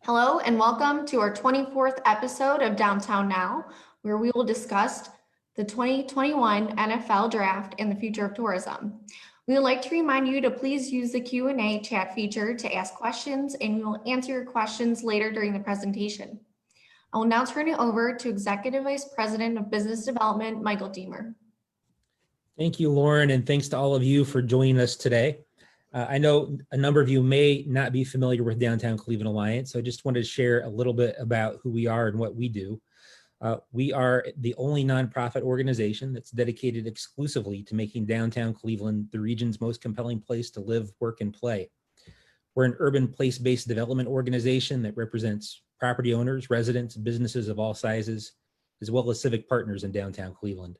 Hello and welcome to our 24th episode of Downtown Now, where we will discuss the 2021 NFL Draft and the future of tourism. We would like to remind you to please use the Q&A chat feature to ask questions, and we will answer your questions later during the presentation. I will now turn it over to Executive Vice President of Business Development, Michael Deemer. Thank you, Lauren, and thanks to all of you for joining us today. I know a number of you may not be familiar with Downtown Cleveland Alliance, so I just wanted to share a little bit about who we are and what we do. We are the only nonprofit organization that's dedicated exclusively to making downtown Cleveland the region's most compelling place to live, work, and play. We're an urban place-based development organization that represents property owners, residents, businesses of all sizes, as well as civic partners in downtown Cleveland.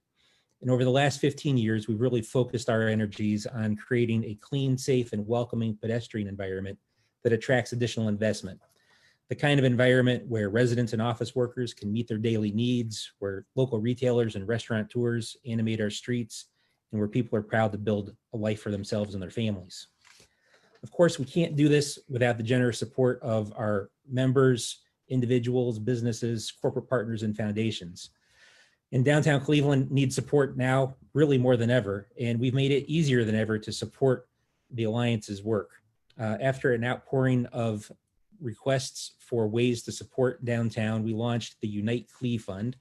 And over the last 15 years, we've really focused our energies on creating a clean, safe, and welcoming pedestrian environment that attracts additional investment. The kind of environment where residents and office workers can meet their daily needs, where local retailers and restaurateurs animate our streets, and where people are proud to build a life for themselves and their families. Of course, we can't do this without the generous support of our members, individuals, businesses, corporate partners, and foundations. And downtown Cleveland needs support now really more than ever, and we've made it easier than ever to support the Alliance's work. After an outpouring of requests for ways to support downtown, we launched the Unite Cle Fund,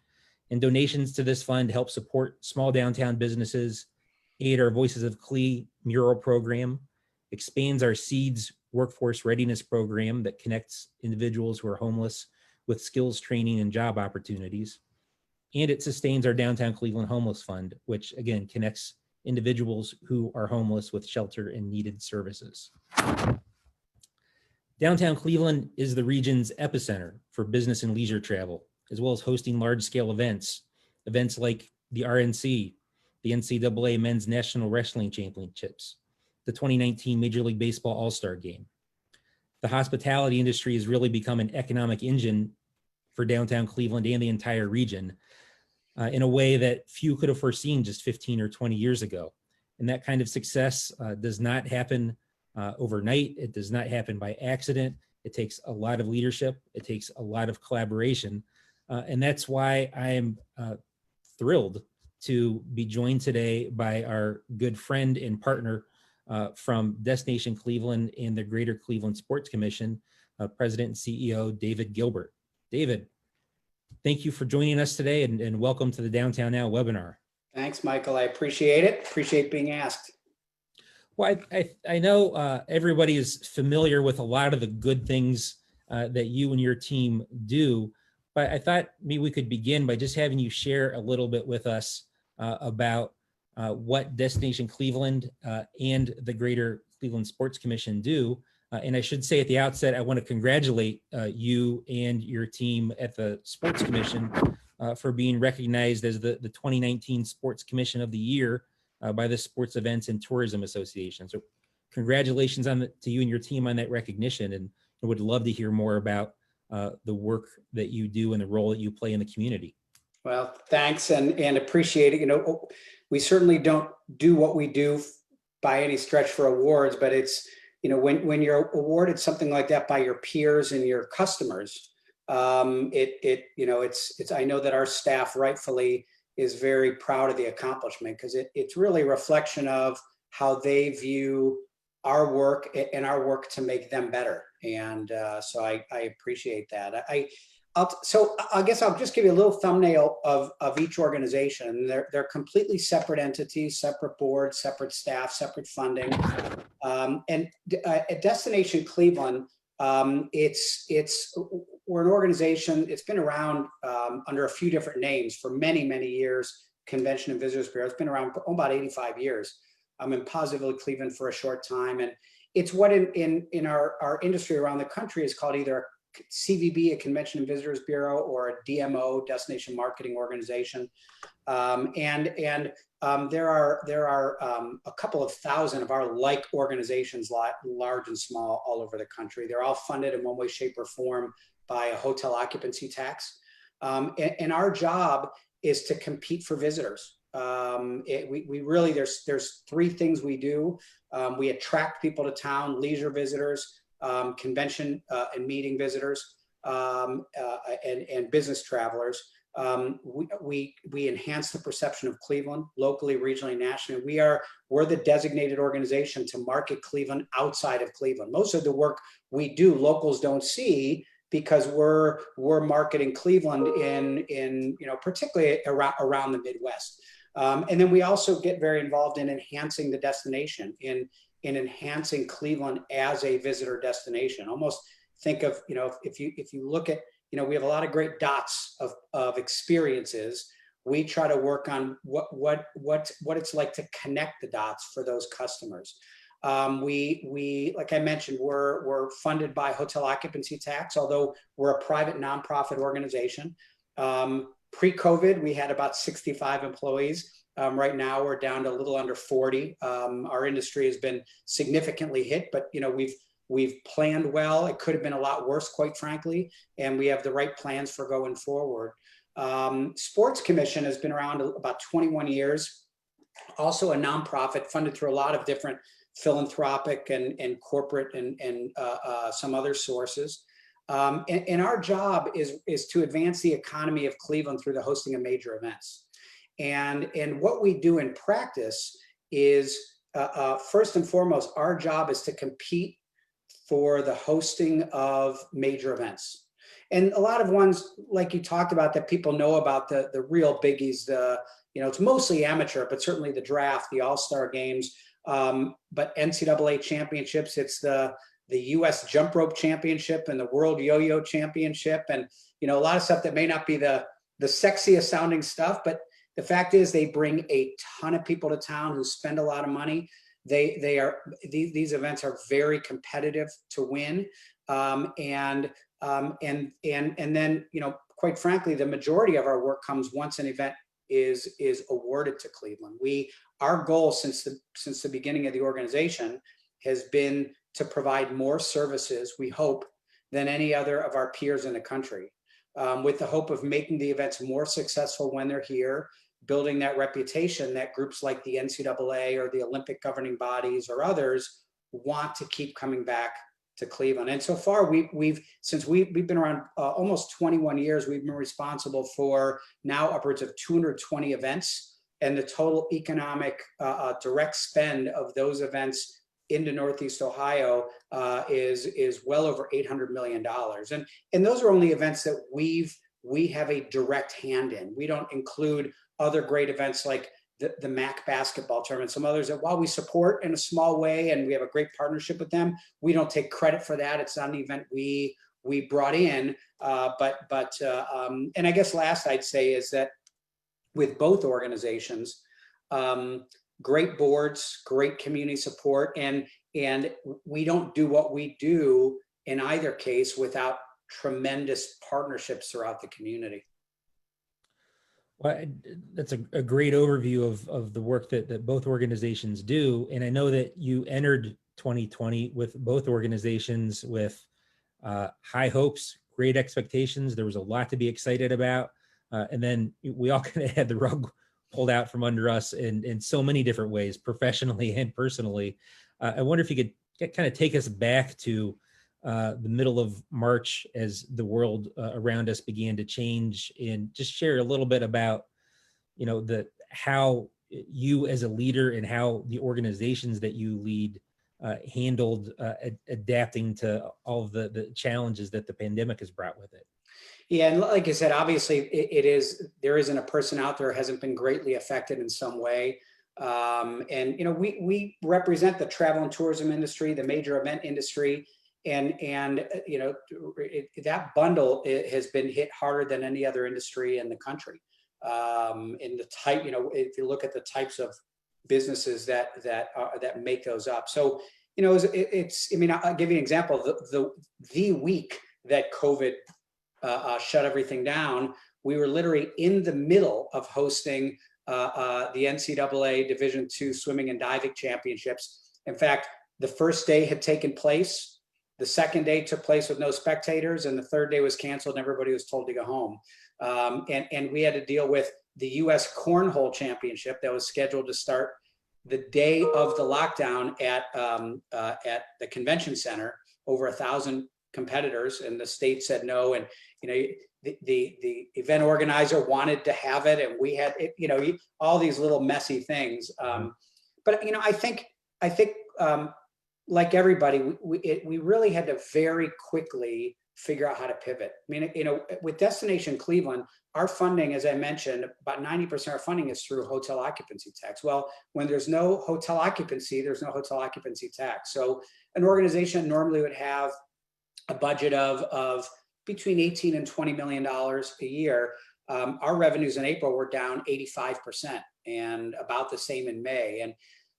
and donations to this fund help support small downtown businesses, aid our Voices of Cle mural program, expands our Seeds workforce readiness program that connects individuals who are homeless with skills training and job opportunities. And it sustains our Downtown Cleveland Homeless Fund, which again connects individuals who are homeless with shelter and needed services. Downtown Cleveland is the region's epicenter for business and leisure travel, as well as hosting large-scale events like the RNC, the NCAA Men's National Wrestling Championships, the 2019 Major League Baseball All-Star Game. The hospitality industry has really become an economic engine for downtown Cleveland and the entire region in a way that few could have foreseen just 15 or 20 years ago. And that kind of success does not happen overnight. It does not happen by accident. It takes a lot of leadership. It takes a lot of collaboration. And that's why I am thrilled to be joined today by our good friend and partner from Destination Cleveland and the Greater Cleveland Sports Commission, President and CEO, David Gilbert. David, thank you for joining us today and welcome to the Downtown Now webinar. Thanks, Michael. I appreciate it. Appreciate being asked. Well, I know everybody is familiar with a lot of the good things that you and your team do, but I thought maybe we could begin by just having you share a little bit with us about what Destination Cleveland and the Greater Cleveland Sports Commission do. And I should say at the outset, I want to congratulate you and your team at the Sports Commission for being recognized as the 2019 Sports Commission of the Year by the Sports Events and Tourism Association. So congratulations to you and your team on that recognition, and I would love to hear more about the work that you do and the role that you play in the community. Well, thanks and appreciate it. You know, we certainly don't do what we do by any stretch for awards, but it's, you know, when you're awarded something like that by your peers and your customers, it's I know that our staff rightfully is very proud of the accomplishment, because it's really a reflection of how they view our work and our work to make them better. And so I appreciate that. So I guess I'll just give you a little thumbnail of each organization. They're completely separate entities, separate boards, separate staff, separate funding. At Destination Cleveland, we're an organization. It's been around under a few different names for many, many years. Convention and Visitors Bureau. It's been around for about 85 years. I'm in Positively Cleveland for a short time, and it's what in our industry around the country is called either CVB, a Convention and Visitors Bureau, or a DMO, Destination Marketing Organization. There are a couple of thousand of our like organizations, large and small, all over the country. They're all funded in one way, shape, or form by a hotel occupancy tax. And our job is to compete for visitors. We really, there's three things we do. We attract people to town, leisure visitors. convention and meeting visitors, and business travelers. We enhance the perception of Cleveland locally, regionally, nationally. We're the designated organization to market Cleveland outside of Cleveland. Most of the work we do, locals don't see, because we're marketing Cleveland in particularly around the Midwest. And then we also get very involved in enhancing the destination, in enhancing Cleveland as a visitor destination. Almost think of, if you look at, we have a lot of great dots of experiences. We try to work on what it's like to connect the dots for those customers. We like I mentioned, we're funded by hotel occupancy tax, although we're a private nonprofit organization. Pre-COVID, we had about 65 employees. Right now, we're down to a little under 40. Our industry has been significantly hit, but we've planned well. It could have been a lot worse, quite frankly, and we have the right plans for going forward. Sports Commission has been around about 21 years. Also a nonprofit funded through a lot of different philanthropic and corporate and some other sources. And our job is to advance the economy of Cleveland through the hosting of major events. And what we do in practice is, first and foremost, our job is to compete for the hosting of major events. And a lot of ones, like you talked about, that people know about, the real biggies, it's mostly amateur, but certainly the draft, the All-Star games, but NCAA championships, it's the US jump rope championship and the world yo-yo championship. And, a lot of stuff that may not be the sexiest sounding stuff, but the fact is they bring a ton of people to town who spend a lot of money. These events are very competitive to win. And then, quite frankly, the majority of our work comes once an event is awarded to Cleveland. Our goal since the beginning of the organization has been to provide more services, we hope, than any other of our peers in the country, with the hope of making the events more successful when they're here, building that reputation that groups like the NCAA or the Olympic governing bodies or others want to keep coming back to Cleveland. And so far, since we've been around almost 21 years, we've been responsible for now upwards of 220 events, and the total economic direct spend of those events into Northeast Ohio is well over $800 million. And those are only events that we have a direct hand in. We don't include other great events like the Ncaa Basketball tournament, some others that, while we support in a small way and we have a great partnership with them, we don't take credit for that. It's not an event we brought in. And I guess last I'd say is that with both organizations, great boards, great community support, and we don't do what we do in either case without tremendous partnerships throughout the community. Well, that's a great overview of the work that both organizations do. And I know that you entered 2020 with both organizations with high hopes, great expectations. There was a lot to be excited about. And then we all kind of had the rug pulled out from under us in so many different ways, professionally and personally. I wonder if you could kind of take us back to the middle of March as the world around us began to change, and just share a little bit about, how you as a leader and how the organizations that you lead handled adapting to all of the challenges that the pandemic has brought with it. Yeah, and like I said, obviously there isn't a person out there who hasn't been greatly affected in some way. And we represent the travel and tourism industry, the major event industry, and that bundle has been hit harder than any other industry in the country. In the type, if you look at the types of businesses that make those up. So I'll give you an example. The week that COVID shut everything down, we were literally in the middle of hosting the NCAA Division II Swimming and Diving Championships. In fact, the first day had taken place. The second day took place with no spectators, and the third day was canceled, and everybody was told to go home. And we had to deal with the U.S. Cornhole Championship that was scheduled to start the day of the lockdown at the convention center, over 1,000 competitors, and the state said no. And, the event organizer wanted to have it, and we had it, all these little messy things. But, I think like everybody, we really had to very quickly figure out how to pivot. I mean, with Destination Cleveland, our funding, as I mentioned, about 90% of our funding is through hotel occupancy tax. Well, when there's no hotel occupancy, there's no hotel occupancy tax. So an organization normally would have a budget of between 18 and $20 million a year. Our revenues in April were down 85% and about the same in May. And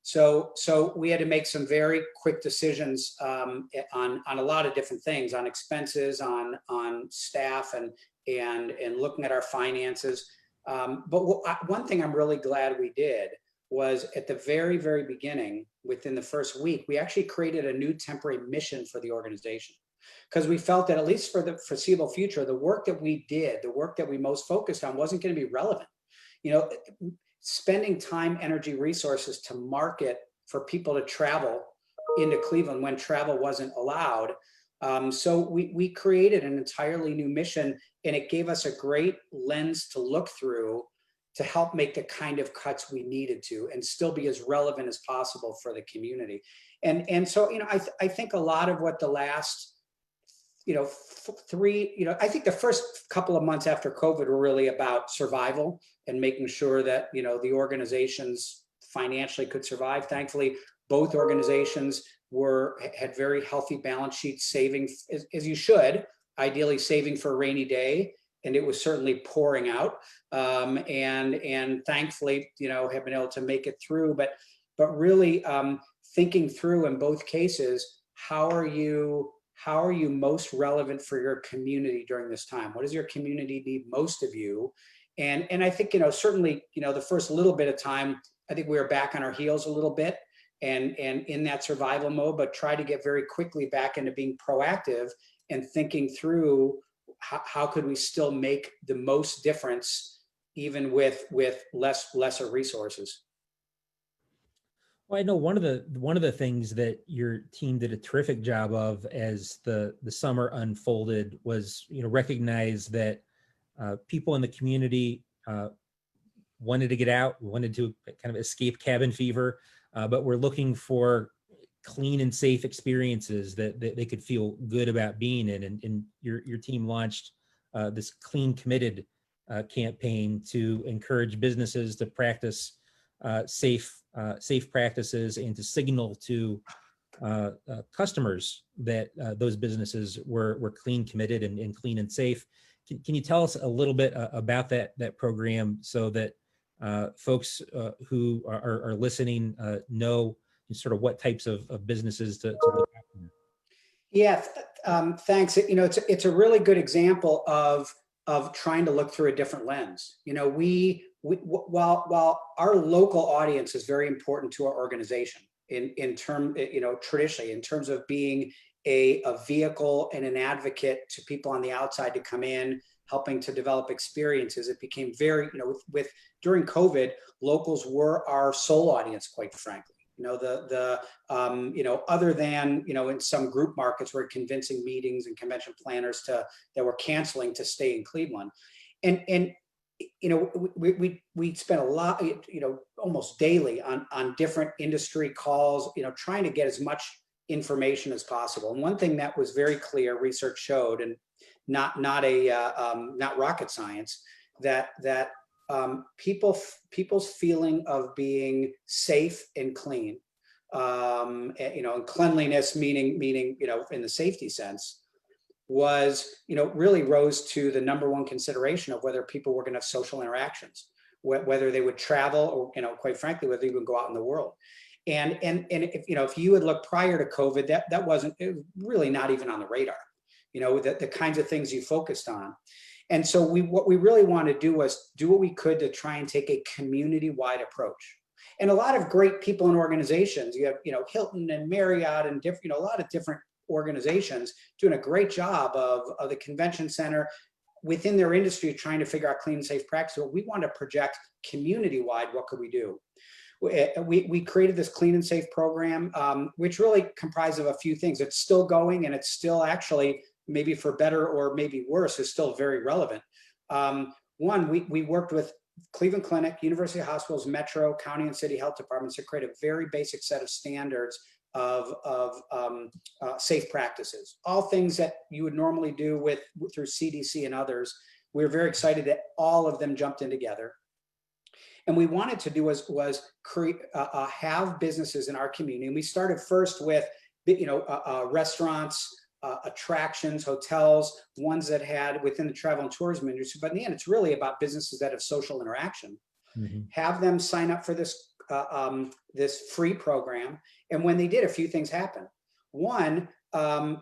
so we had to make some very quick decisions on a lot of different things, on expenses, on staff, and looking at our finances. But one thing I'm really glad we did was at the very, very beginning, within the first week, we actually created a new temporary mission for the organization. Because we felt that, at least for the foreseeable future, the work that we did, the work that we most focused on, wasn't going to be relevant. Spending time, energy, resources to market for people to travel into Cleveland when travel wasn't allowed. So we created an entirely new mission, and it gave us a great lens to look through to help make the kind of cuts we needed to and still be as relevant as possible for the community. And so, I think a lot of what the last, I think the first couple of months after COVID were really about survival and making sure that, the organizations financially could survive. Thankfully, both organizations had very healthy balance sheets, saving as you should, ideally saving for a rainy day. And it was certainly pouring out. And thankfully, have been able to make it through. But really thinking through in both cases, how are you most relevant for your community during this time? What does your community need most of you? And I think, certainly, the first little bit of time, I think we were back on our heels a little bit and in that survival mode, but try to get very quickly back into being proactive and thinking through how could we still make the most difference, even with lesser resources. Well, I know one of the things that your team did a terrific job of as the summer unfolded was, recognize that people in the community wanted to get out, wanted to kind of escape cabin fever, but we're looking for clean and safe experiences that they could feel good about being in. And your team launched this Clean Committed campaign to encourage businesses to practice safe practices and to signal to customers that those businesses were clean, committed, and clean and safe. Can you tell us a little bit about that program so that folks who are listening know sort of what types of businesses to look at? Yeah, thanks. It's a really good example of trying to look through a different lens. While our local audience is very important to our organization in term, traditionally in terms of being a vehicle and an advocate to people on the outside to come in, helping to develop experiences, it became very, during COVID, locals were our sole audience, quite frankly. Other than, in some group markets, we're convincing meetings and convention planners that were canceling to stay in Cleveland. And we spent a lot, almost daily on different industry calls, trying to get as much information as possible. And one thing that was very clear, research showed, and not rocket science, that people's feeling of being safe and clean, and cleanliness meaning in the safety sense, was really rose to the number one consideration of whether people were going to have social interactions, whether they would travel, or quite frankly, whether they would go out in the world. And if you would look prior to COVID, that wasn't, it was really not even on the radar, the kinds of things you focused on. And so what we really wanted to do was do what we could to try and take a community-wide approach. And a lot of great people and organizations, you have, Hilton and Marriott and different, a lot of different organizations doing a great job of the convention center within their industry, trying to figure out clean and safe practice. So we want to project community-wide, what could we do? we created this clean and safe program, which really comprised of a few things. It's still going, and it's still actually, maybe for better or maybe worse, is still very relevant. One, we worked with Cleveland Clinic, University Hospitals, Metro, County and City Health Departments to create a very basic set of standards of safe practices, all things that you would normally do through CDC and others. We were very excited that all of them jumped in together. And we wanted to do was create, have businesses in our community. And we started first with, restaurants, attractions, hotels, ones that had within the travel and tourism industry. But in the end, it's really about businesses that have social interaction. Mm-hmm. Have them sign up for this free program. And when they did, a few things happened. One,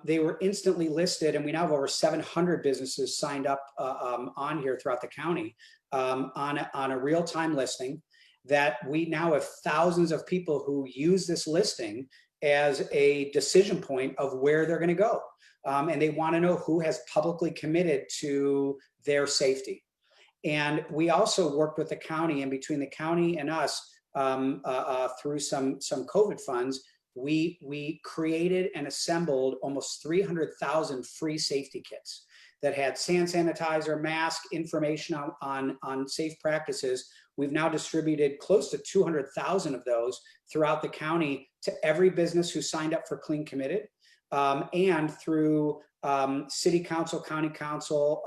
they were instantly listed, and we now have over 700 businesses signed up on here throughout the county on a real-time listing, that we now have thousands of people who use this listing as a decision point of where they're going to go. And they want to know who has publicly committed to their safety. And we also worked with the county, and between the county and us, through some COVID funds, we created and assembled almost 300,000 free safety kits that had hand sanitizer, mask, information on safe practices. We've now distributed close to 200,000 of those throughout the county to every business who signed up for Clean Committed, and through city council, county council,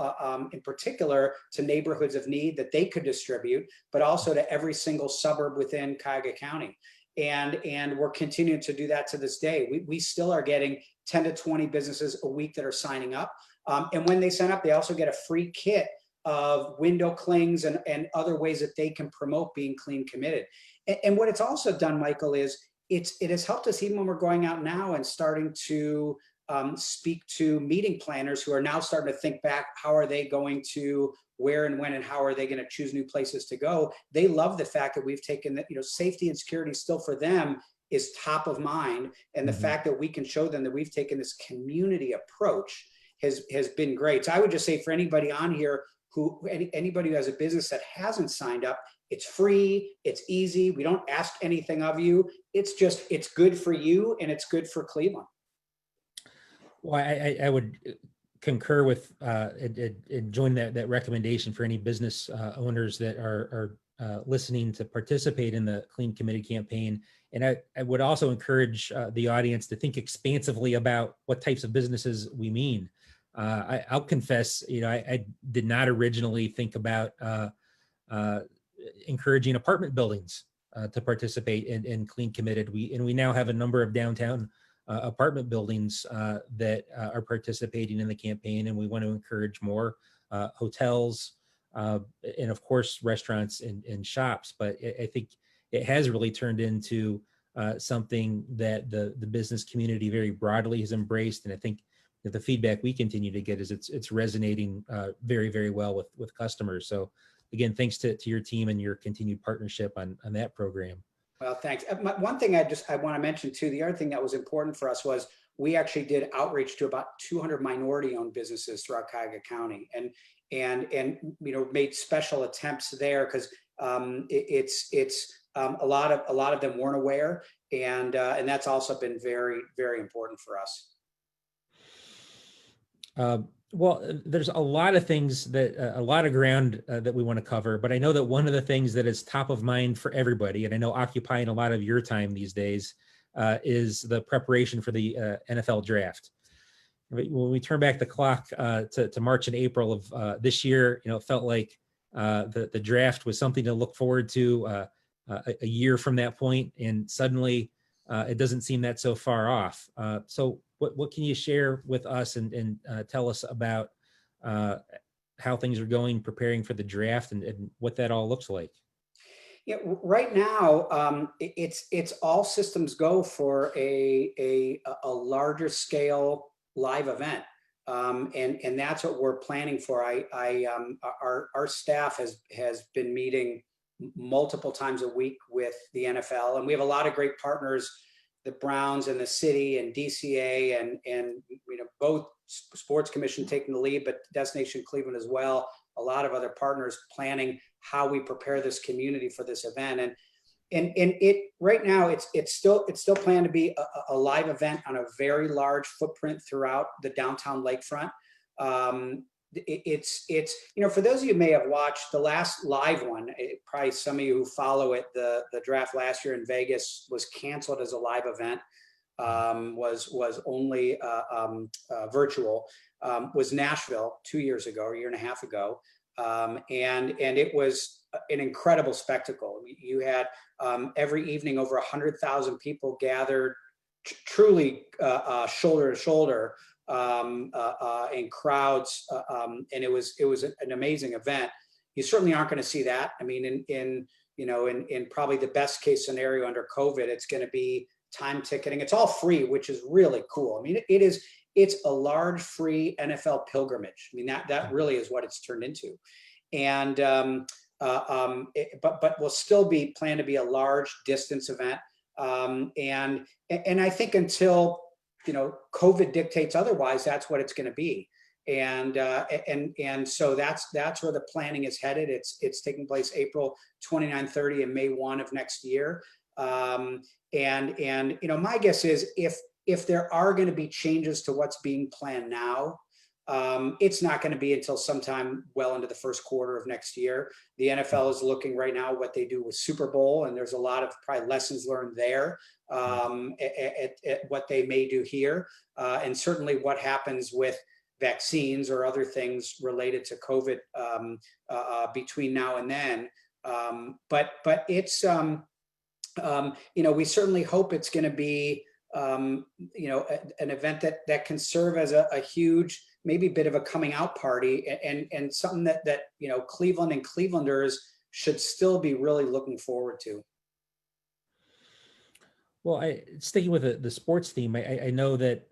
in particular, to neighborhoods of need that they could distribute, but also to every single suburb within Cuyahoga County. And we're continuing to do that to this day. We still are getting 10 to 20 businesses a week that are signing up. And when they sign up, they also get a free kit of window clings and other ways that they can promote being Clean Committed. And what it's also done, Michael, is it has helped us, even when we're going out now and starting to speak to meeting planners who are now starting to think back, how are they going to, where and when and how are they going to choose new places to go? They love the fact that we've taken that, safety and security still for them is top of mind. And the fact that we can show them that we've taken this community approach has been great. So I would just say, for anybody on here anybody who has a business that hasn't signed up, it's free, it's easy. We don't ask anything of you. It's good for you, and it's good for Cleveland. Well, I would concur with and join that recommendation for any business owners that are listening to participate in the Clean Committed campaign. And I would also encourage the audience to think expansively about what types of businesses we mean. I'll confess, I did not originally think about encouraging apartment buildings to participate in Clean Committed. We now have a number of downtown apartment buildings that are participating in the campaign, and we want to encourage more hotels and, of course, restaurants and shops. But I think it has really turned into something that the business community very broadly has embraced, and I think that the feedback we continue to get is it's resonating very, very well with customers. So again, thanks to your team and your continued partnership on that program. Well, thanks. One thing I want to mention too, the other thing that was important for us was we actually did outreach to about 200 minority-owned businesses throughout Cuyahoga County, and made special attempts there because it's a lot of them weren't aware, and that's also been very, very important for us. Well, there's a lot of things a lot of ground that we want to cover, but I know that one of the things that is top of mind for everybody, and I know occupying a lot of your time these days, is the preparation for the NFL draft. When we turn back the clock to March and April of this year, it felt like the draft was something to look forward to a year from that point, and suddenly it doesn't seem that so far off. So what can you share with us and tell us about how things are going preparing for the draft and what that all looks like? Yeah, right now it's all systems go for a larger scale live event, and that's what we're planning for. Our staff has been meeting multiple times a week with the NFL, and we have a lot of great partners, the Browns and the city and DCA and both sports commission taking the lead, but Destination Cleveland as well. A lot of other partners planning how we prepare this community for this event. and it right now it's still planned to be a live event on a very large footprint throughout the downtown lakefront. It's for those of you who may have watched the last live one, probably some of you who follow it, the draft last year in Vegas was canceled as a live event, was only virtual, was Nashville 2 years ago, or a year and a half ago. And it was an incredible spectacle. You had every evening over 100,000 people gathered, truly shoulder to shoulder, in crowds, and it was an amazing event. You certainly aren't going to see that. I mean, in probably the best case scenario under COVID, it's going to be time ticketing. It's all free, which is really cool. I mean, it's a large free NFL pilgrimage. I mean, that really is what it's turned into. And but will still be planned to be a large distance event. And I think until COVID dictates otherwise, that's what it's going to be. And so that's where the planning is headed. It's taking place April 29, 30, and May 1 of next year. And my guess is if there are going to be changes to what's being planned now, it's not going to be until sometime well into the first quarter of next year. The NFL is looking right now what they do with Super Bowl, and there's a lot of probably lessons learned there, at what they may do here, and certainly what happens with vaccines or other things related to COVID between now and then. But it's we certainly hope it's going to be an event that can serve as a huge, maybe a bit of a coming out party, and something that Cleveland and Clevelanders should still be really looking forward to. Well, sticking with the sports theme, I know that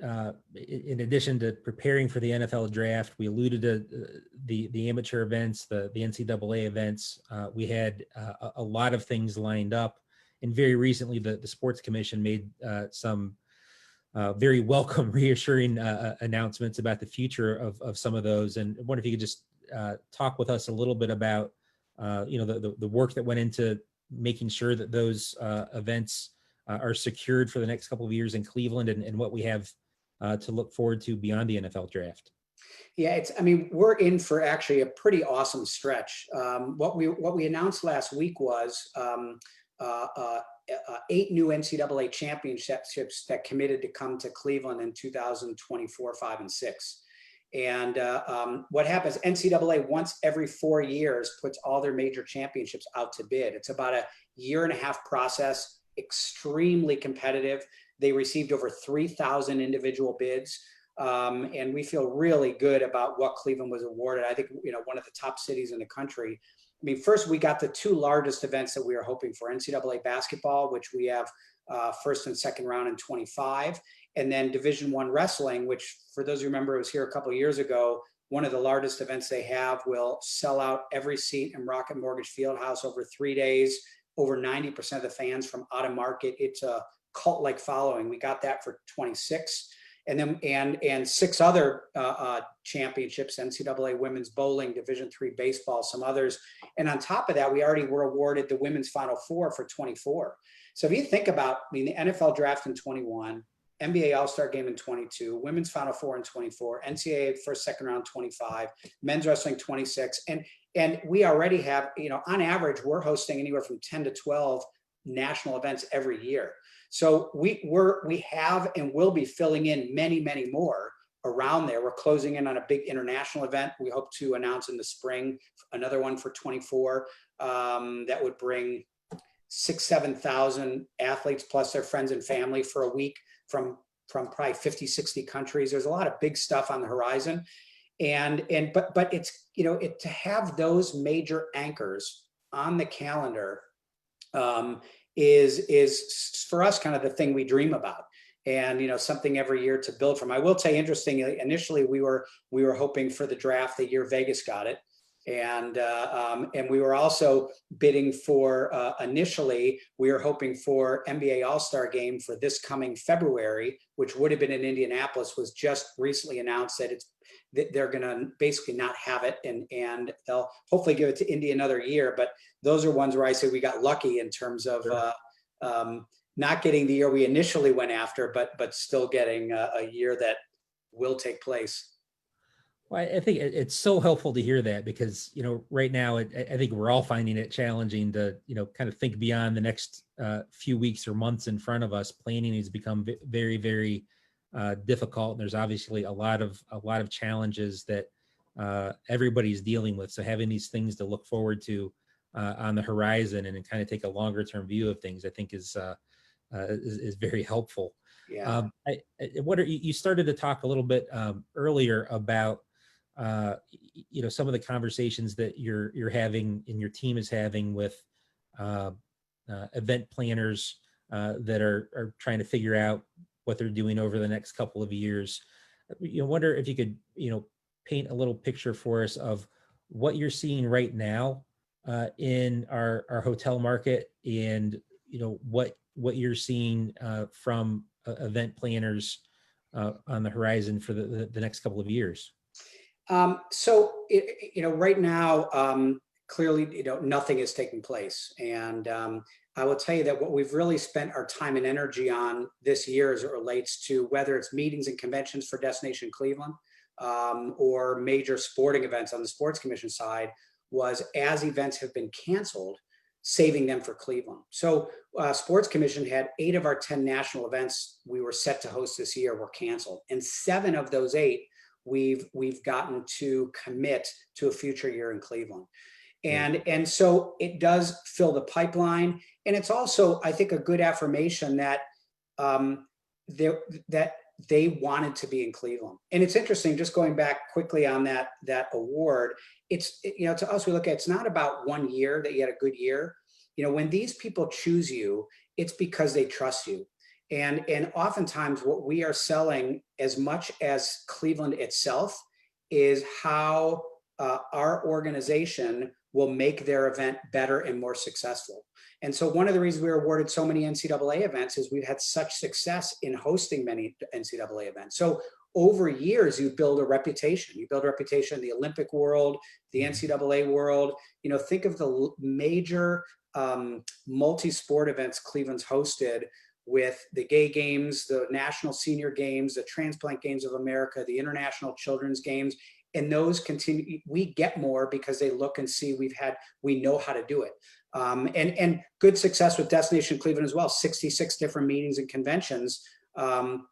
in addition to preparing for the NFL draft, we alluded to the amateur events, the NCAA events. We had a lot of things lined up, and very recently the Sports Commission made some very welcome, reassuring announcements about the future of some of those. And I wonder if you could just talk with us a little bit about the work that went into making sure that those events are secured for the next couple of years in Cleveland, and what we have to look forward to beyond the NFL draft. Yeah, we're in for actually a pretty awesome stretch. What we announced last week was 8 new NCAA championships that committed to come to Cleveland in 2024, 5, and 6. And what happens, NCAA once every 4 years puts all their major championships out to bid. It's about a 1.5 year process, extremely competitive. They received over 3,000 individual bids. And we feel really good about what Cleveland was awarded. I think, one of the top cities in the country. I mean, first, we got the 2 largest events that we were hoping for: NCAA basketball, which we have first and second round in 25, and then Division I wrestling, which, for those who remember, was here a couple of years ago. One of the largest events they have, will sell out every seat in Rocket Mortgage Fieldhouse over 3 days. Over 90% of the fans from out of market. It's a cult-like following. We got that for 26. And then and 6 other championships: NCAA women's bowling, Division III baseball, some others. And on top of that, we already were awarded the women's Final Four for 24. So if you think about, the NFL draft in 21, NBA All-Star Game in 22, women's Final Four in 24, NCAA first, second round 25, men's wrestling 26, and we already have, on average, we're hosting anywhere from 10 to 12 national events every year. So we have and will be filling in many, many more around there. We're closing in on a big international event. We hope to announce in the spring another one for 24 that would bring 6,000-7,000 athletes plus their friends and family for a week from probably 50, 60 countries. There's a lot of big stuff on the horizon. But it's, to have those major anchors on the calendar is for us kind of the thing we dream about, and something every year to build from. I will tell you, interestingly, initially we were hoping for the draft the year Vegas got it. And we were also bidding for, initially, we were hoping for NBA All-Star Game for this coming February, which would have been in Indianapolis, was just recently announced that they're going to basically not have it, and they'll hopefully give it to Indy another year. But those are ones where I say we got lucky in terms of not getting the year we initially went after, but still getting a year that will take place. Well, I think it's so helpful to hear that, because, right now, I think we're all finding it challenging to, kind of think beyond the next few weeks or months in front of us. Planning has become very, very difficult. And there's obviously a lot of challenges that everybody's dealing with. So having these things to look forward to on the horizon and kind of take a longer term view of things, I think is very helpful. Yeah. You started to talk a little bit earlier about some of the conversations that you're having and your team is having with event planners that are trying to figure out what they're doing over the next couple of years. Wonder if you could paint a little picture for us of what you're seeing right now in our hotel market, and what you're seeing from event planners on the horizon for the next couple of years. So right now, clearly, nothing is taking place. And I will tell you that what we've really spent our time and energy on this year, as it relates to whether it's meetings and conventions for Destination Cleveland or major sporting events on the Sports Commission side, was, as events have been canceled, saving them for Cleveland. So Sports Commission had 8 of our 10 national events we were set to host this year were canceled. And 7 of those 8 we've gotten to commit to a future year in Cleveland. And so it does fill the pipeline. And it's also, I think, a good affirmation that that they wanted to be in Cleveland. And it's interesting, just going back quickly on that award, it's, to us, we look at, it's not about one year that you had a good year. When these people choose you, it's because they trust you. And oftentimes what we are selling, as much as Cleveland itself, is how our organization will make their event better and more successful. And so one of the reasons we were awarded so many NCAA events is we've had such success in hosting many NCAA events. So over years, you build a reputation. You build a reputation in the Olympic world, the NCAA world. Think of the major multi-sport events Cleveland's hosted, with the Gay Games, the National Senior Games, the Transplant Games of America, the International Children's Games. And those continue. We get more because they look and see we know how to do it. And good success with Destination Cleveland as well. 66 different meetings and conventions have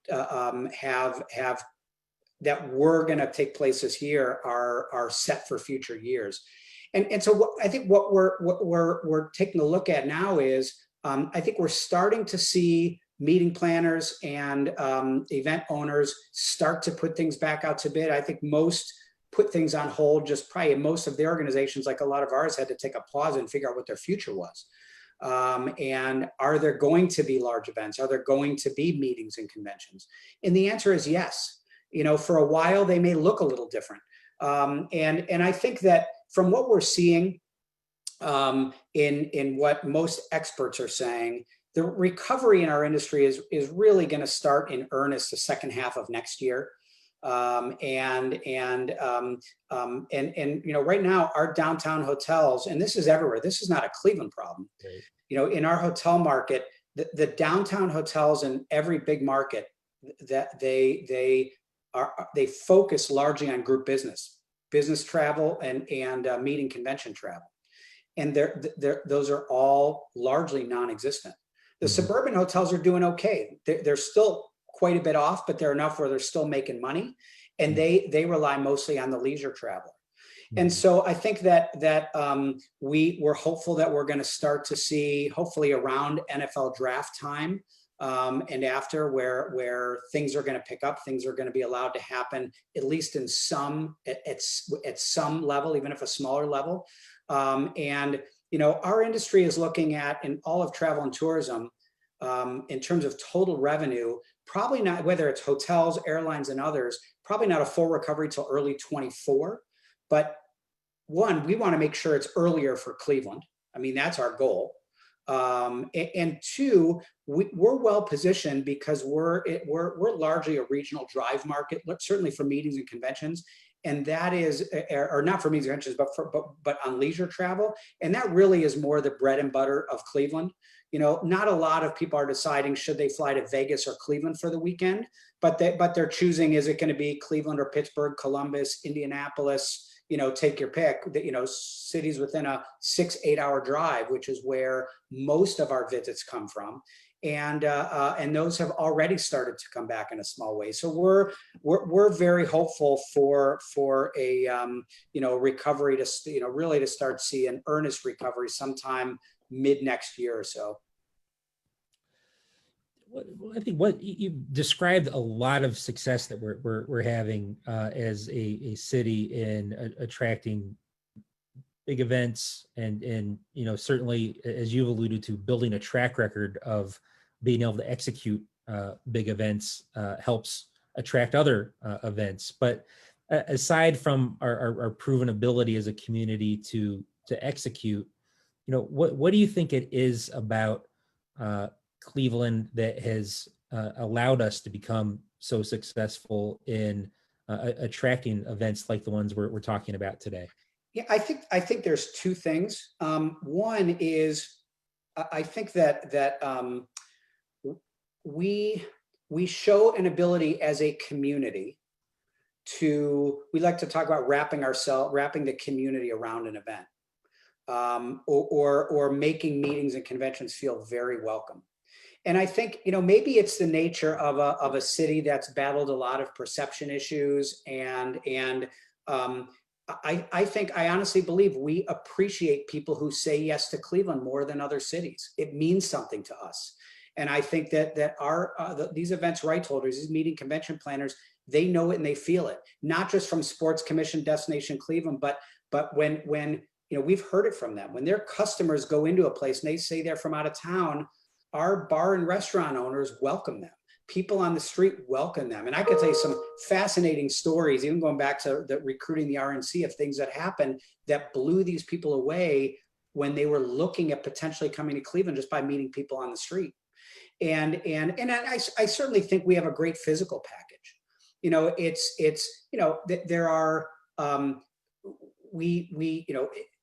that were going to take place this year are set for future years. And so I think what we're taking a look at now is, I think we're starting to see meeting planners and event owners start to put things back out to bid. I think most put things on hold, just probably most of the organizations, like a lot of ours, had to take a pause and figure out what their future was. And are there going to be large events? Are there going to be meetings and conventions? And the answer is yes. For a while, they may look a little different. And I think that from what we're seeing, in what most experts are saying, the recovery in our industry is really going to start in earnest the second half of next year. And right now, our downtown hotels, and this is everywhere, this is not a Cleveland problem. Right. In our hotel market, the downtown hotels in every big market, that they focus largely on group business travel and meeting convention travel. And those are all largely non-existent. The suburban hotels are doing okay. They're still quite a bit off, but they're enough where they're still making money, and they rely mostly on the leisure traveler. And so I think that we're hopeful that we're going to start to see, hopefully around NFL draft time and after, where things are going to pick up, things are going to be allowed to happen, at least in at some level, even if a smaller level. And our industry is looking at, in all of travel and tourism, in terms of total revenue, probably not, whether it's hotels, airlines, and others, probably not a full recovery till early 24. But one, we want to make sure it's earlier for Cleveland. I mean, that's our goal. And two, we're well positioned because we're largely a regional drive market, certainly for meetings and conventions. And that is, or not for meetings and conventions, but on leisure travel. And that really is more the bread and butter of Cleveland. Not a lot of people are deciding should they fly to Vegas or Cleveland for the weekend, but they're choosing, is it going to be Cleveland or Pittsburgh, Columbus, Indianapolis? Take your pick. Cities within a 6-8 hour drive, which is where most of our visits come from, and those have already started to come back in a small way. So we're very hopeful for a recovery to really to start seeing earnest recovery sometime mid next year or so. I think what you described a lot of success that we're having as a city in attracting big events and certainly, as you've alluded to, building a track record of being able to execute big events helps attract other events. But aside from our proven ability as a community to execute, what do you think it is about Cleveland that has allowed us to become so successful in attracting events like the ones we're talking about today? Yeah, I think there's two things. One is I think that we show an ability as a community we like to talk about wrapping the community around an event, or making meetings and conventions feel very welcome. And I think, maybe it's the nature of a city that's battled a lot of perception issues. And I honestly believe we appreciate people who say yes to Cleveland more than other cities. It means something to us. And I think that these events rights holders, these meeting convention planners, they know it and they feel it, not just from Sports Commission Destination Cleveland, but when we've heard it from them. When their customers go into a place and they say they're from out of town, our bar and restaurant owners welcome them. People on the street welcome them. And I could tell you some fascinating stories, even going back to recruiting the RNC, of things that happened that blew these people away when they were looking at potentially coming to Cleveland just by meeting people on the street. And I certainly think we have a great physical package. There are,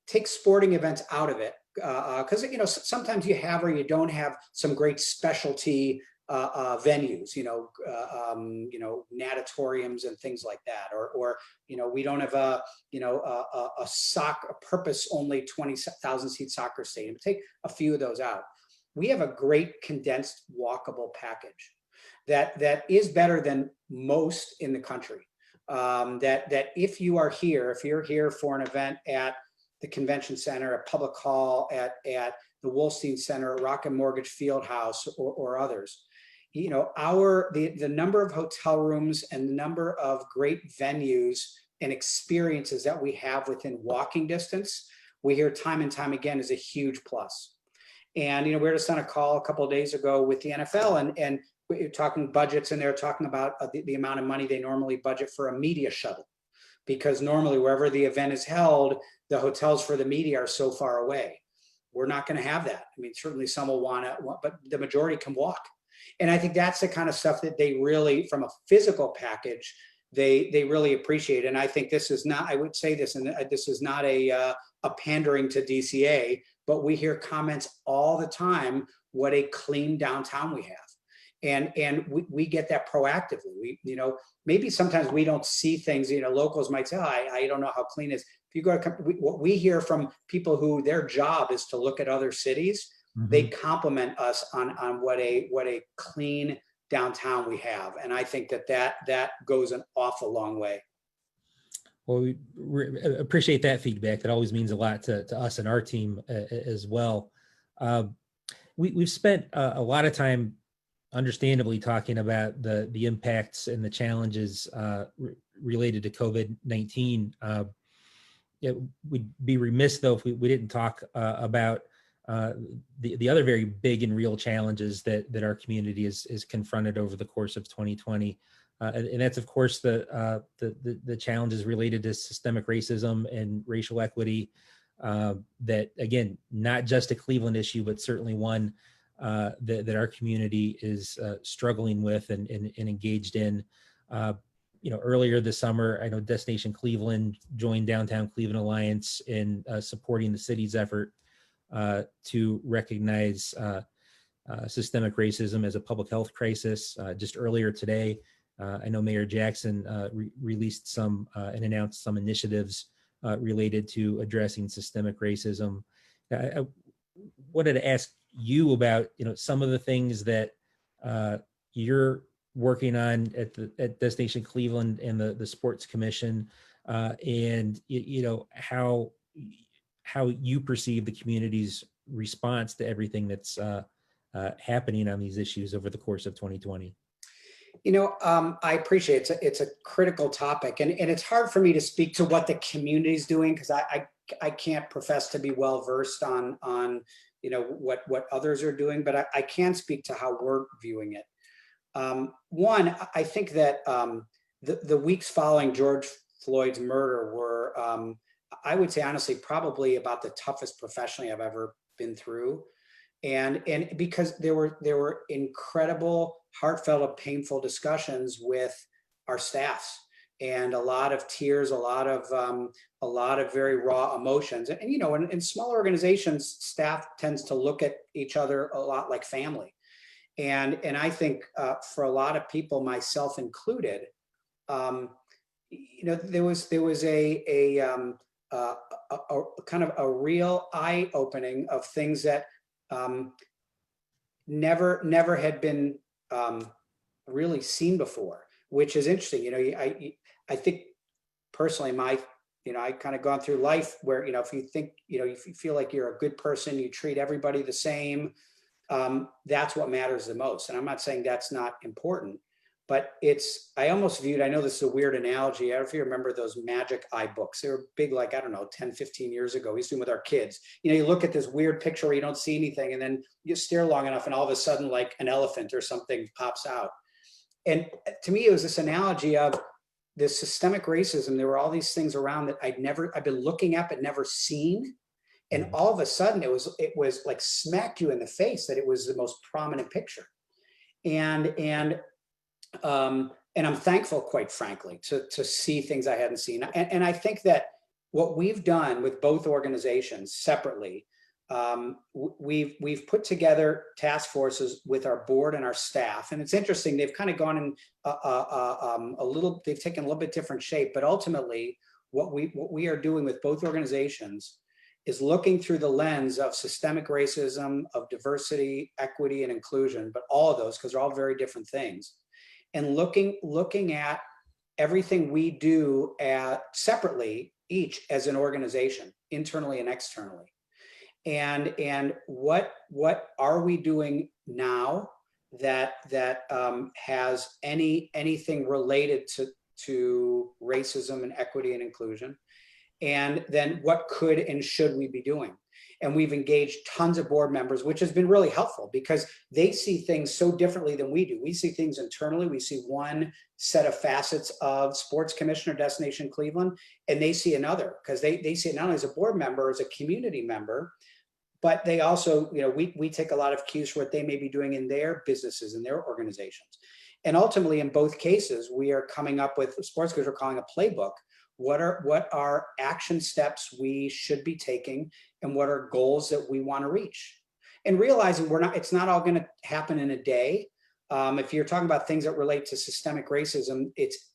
take sporting events out of it. Because sometimes you have or you don't have some great specialty venues, natatoriums and things like that, or we don't have a purpose only 20,000 seat soccer stadium. Take a few of those out. We have a great condensed walkable package that is better than most in the country. That if you're here for an event at the Convention Center, at Public Hall, at the Wolstein Center, at Rocket Mortgage Fieldhouse, or others, the number of hotel rooms and the number of great venues and experiences that we have within walking distance, we hear time and time again, is a huge plus. And we were just on a call a couple of days ago with the NFL, and we're talking budgets, and they're talking about the amount of money they normally budget for a media shuttle, because normally wherever the event is held, the hotels for the media are so far away. We're not going to have that. I mean, certainly some will want to, but the majority can walk. And I think that's the kind of stuff that they really, from a physical package, they really appreciate. And I think this is not, I would say this, and this is not a pandering to DCA, but we hear comments all the time, what a clean downtown we have. And we get that proactively. We, maybe sometimes we don't see things, locals might say, I don't know how clean it is. If you go to, what we hear from people who their job is to look at other cities, mm-hmm. They compliment us on what a clean downtown we have. And I think that goes an awful long way. Well, we appreciate that feedback. That always means a lot to us and our team as well. We've spent a lot of time, understandably, talking about the impacts and the challenges related to COVID-19. We'd be remiss, though, if we didn't talk about the other very big and real challenges that our community is confronted over the course of 2020. And that's, of course, the challenges related to systemic racism and racial equity. That, again, not just a Cleveland issue, but certainly one that our community is struggling with and engaged in. Earlier this summer, I know Destination Cleveland joined Downtown Cleveland Alliance in supporting the city's effort to recognize systemic racism as a public health crisis. Just earlier today, I know Mayor Jackson released some and announced some initiatives related to addressing systemic racism. I wanted to ask you about, some of the things that you're working on at Destination Cleveland and the Sports Commission, and how you perceive the community's response to everything that's happening on these issues over the course of 2020. I appreciate it's a critical topic, and it's hard for me to speak to what the community is doing because I can't profess to be well versed on what others are doing, but I can speak to how we're viewing it. One, I think that the weeks following George Floyd's murder were, I would say honestly, probably about the toughest professionally I've ever been through. And because there were incredible, heartfelt, painful discussions with our staffs, and a lot of tears, a lot of very raw emotions. And in smaller organizations, staff tends to look at each other a lot like family. And I think for a lot of people, myself included, there was a kind of a real eye opening of things that never had been really seen before, which is interesting. I think personally, I kind of gone through life where, if you think, if you feel like you're a good person, you treat everybody the same, that's what matters the most. And I'm not saying that's not important, but I almost viewed, I know this is a weird analogy. I don't know if you remember those magic eye books. They were big, like, 10, 15 years ago. We used to do them with our kids. You look at this weird picture where you don't see anything, and then you stare long enough and all of a sudden, like an elephant or something pops out. And to me, it was this analogy of this systemic racism. There were all these things around that I've been looking at, but never seen. And all of a sudden it was like smacked you in the face that it was the most prominent picture. And I'm thankful, quite frankly, to see things I hadn't seen. And I think that what we've done with both organizations separately, we've put together task forces with our board and our staff. And it's interesting, they've kind of gone in they've taken a little bit different shape, but ultimately what we are doing with both organizations is looking through the lens of systemic racism, of diversity, equity, and inclusion, but all of those, because they're all very different things. And looking at everything we do separately, each as an organization, internally and externally. And what are we doing now that has anything related to racism and equity and inclusion? And then what could and should we be doing? And we've engaged tons of board members, which has been really helpful because they see things so differently than we do. We see things internally. We see one set of facets of Sports Commissioner Destination Cleveland, and they see another because they see it not only as a board member, as a community member, but they also, we take a lot of cues for what they may be doing in their businesses and their organizations. And ultimately, in both cases, we are coming up with sports, because we're calling a playbook. What are action steps we should be taking, and what are goals that we want to reach? And realizing it's not all going to happen in a day. If you're talking about things that relate to systemic racism, it's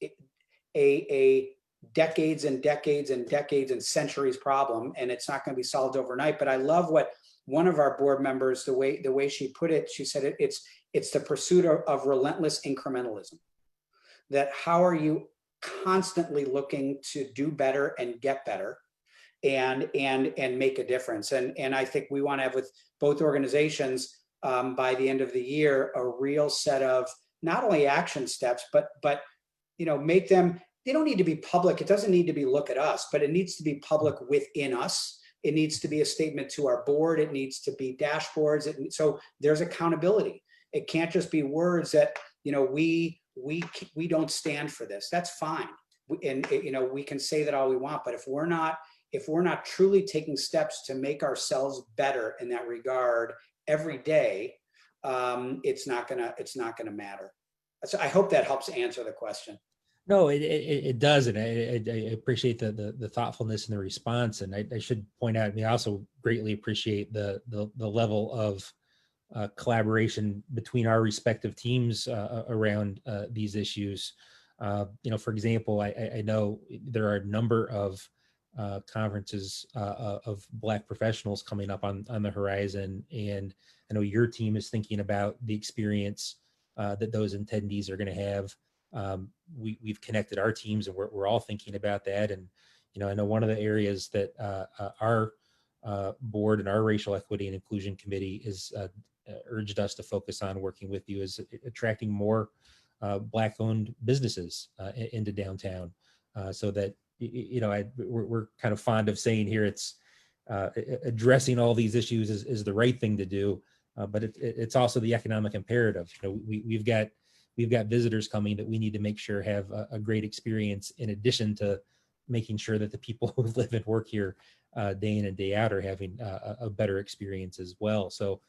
a decades and decades and decades and centuries problem, and it's not going to be solved overnight. But I love what one of our board members, the way she put it, she said it's the pursuit of relentless incrementalism. That how are you constantly looking to do better and get better and make a difference. And I think we want to have with both organizations by the end of the year, a real set of not only action steps, but make them, they don't need to be public. It doesn't need to be look at us, but it needs to be public within us. It needs to be a statement to our board. It needs to be dashboards. So there's accountability. It can't just be words that, we we don't stand for this. That's fine. And we can say that all we want, but if we're not truly taking steps to make ourselves better in that regard every day, it's not gonna matter. So I hope that helps answer the question. No, it does, and I appreciate the thoughtfulness in the response. And I should point out, I also greatly appreciate the level of collaboration between our respective teams around these issues. For example, I know there are a number of conferences of Black professionals coming up on the horizon, and I know your team is thinking about the experience that those attendees are going to have. We've connected our teams, and we're all thinking about that. And I know one of the areas that our board and our racial equity and inclusion committee is urged us to focus on working with you is attracting more Black-owned businesses into downtown, so that we're kind of fond of saying here it's addressing all these issues is the right thing to do, but it's also the economic imperative. We've got visitors coming that we need to make sure have a great experience, in addition to making sure that the people who live and work here day in and day out are having a better experience as well. So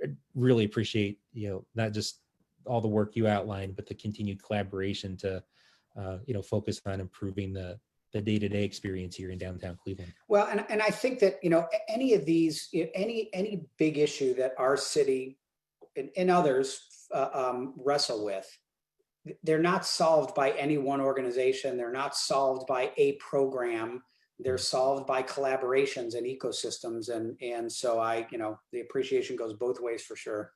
I really appreciate, not just all the work you outlined, but the continued collaboration to, focus on improving the day-to-day experience here in downtown Cleveland. Well, and I think that, any of these, any big issue that our city and others wrestle with, they're not solved by any one organization. They're not solved by a program. They're solved by collaborations and ecosystems. And so the appreciation goes both ways for sure.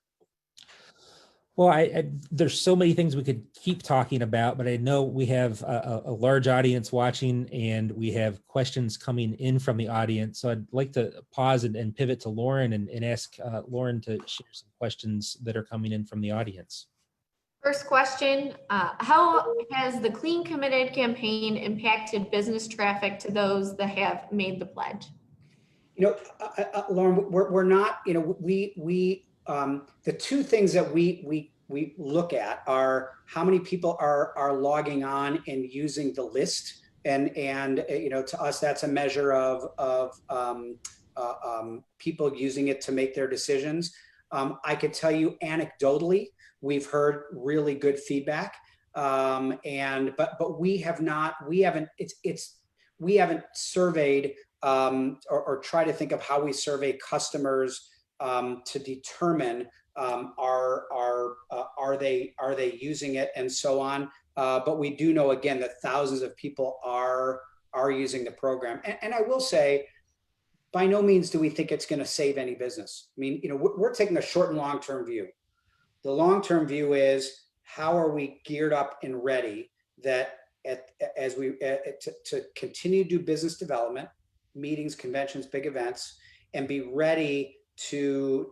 Well, there's so many things we could keep talking about, but I know we have a large audience watching, and we have questions coming in from the audience. So I'd like to pause and pivot to Lauren and ask Lauren to share some questions that are coming in from the audience. First question, how has the Clean Committed campaign impacted business traffic to those that have made the pledge? Lauren, we're not, the two things that we look at are how many people are logging on and using the list. And to us, that's a measure of people using it to make their decisions. I could tell you anecdotally, we've heard really good feedback, but we haven't surveyed or try to think of how we survey customers to determine are they using it and so on. But we do know, again, that thousands of people are using the program. And I will say, by no means do we think it's going to save any business. I mean, we're taking a short and long-term view. The long-term view is, how are we geared up and ready that to continue to do business development, meetings, conventions, big events, and be ready to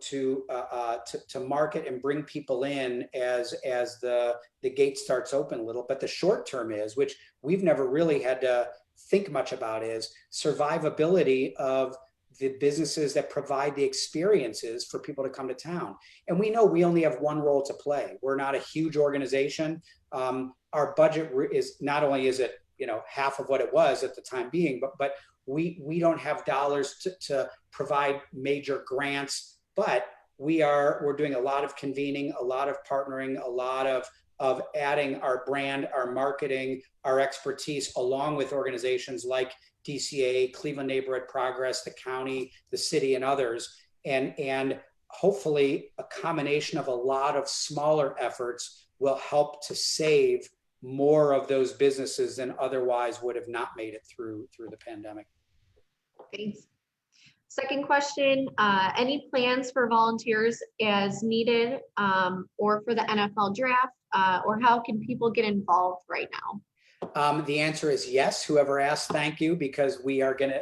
market and bring people in as the gate starts open a little. But the short term is, which we've never really had to think much about, is survivability of the businesses that provide the experiences for people to come to town. And we know we only have one role to play. We're not a huge organization. Our budget is, not only is it half of what it was at the time being, but we don't have dollars to provide major grants. But we're doing a lot of convening, a lot of partnering, a lot of adding our brand, our marketing, our expertise, along with organizations like DCA, Cleveland Neighborhood Progress, the county, the city, and others. And hopefully a combination of a lot of smaller efforts will help to save more of those businesses than otherwise would have not made it through the pandemic. Thanks. Second question, any plans for volunteers as needed or for the NFL draft, or how can people get involved right now? The answer is yes. Whoever asked, thank you, because we are going to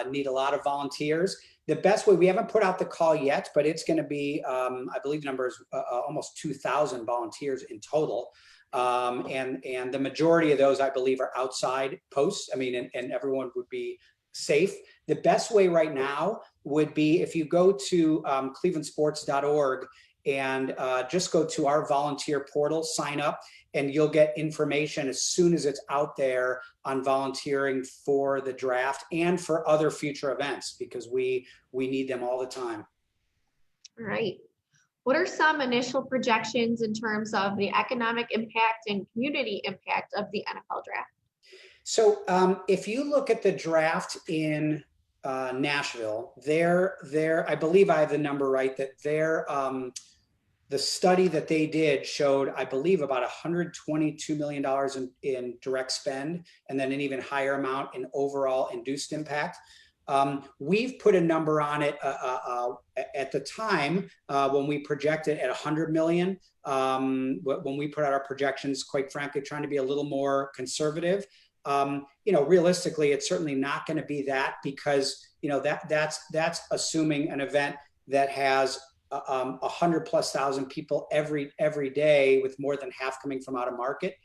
need a lot of volunteers. The best way, we haven't put out the call yet, but it's going to be, I believe the number is almost 2,000 volunteers in total. And the majority of those, I believe, are outside posts. I mean, and everyone would be safe. The best way right now would be if you go to clevelandsports.org and just go to our volunteer portal, sign up, and you'll get information as soon as it's out there on volunteering for the draft and for other future events, because we need them all the time. All right. What are some initial projections in terms of the economic impact and community impact of the NFL draft? So if you look at the draft in Nashville, I believe I have the number right, that the study that they did showed, I believe, about $122 million in direct spend, and then an even higher amount in overall induced impact. We've put a number on it at the time when we projected at 100 million. When we put out our projections, quite frankly, trying to be a little more conservative. Realistically, it's certainly not going to be that, because that's assuming an event that has 100,000+ people every day, with more than half coming from out of market.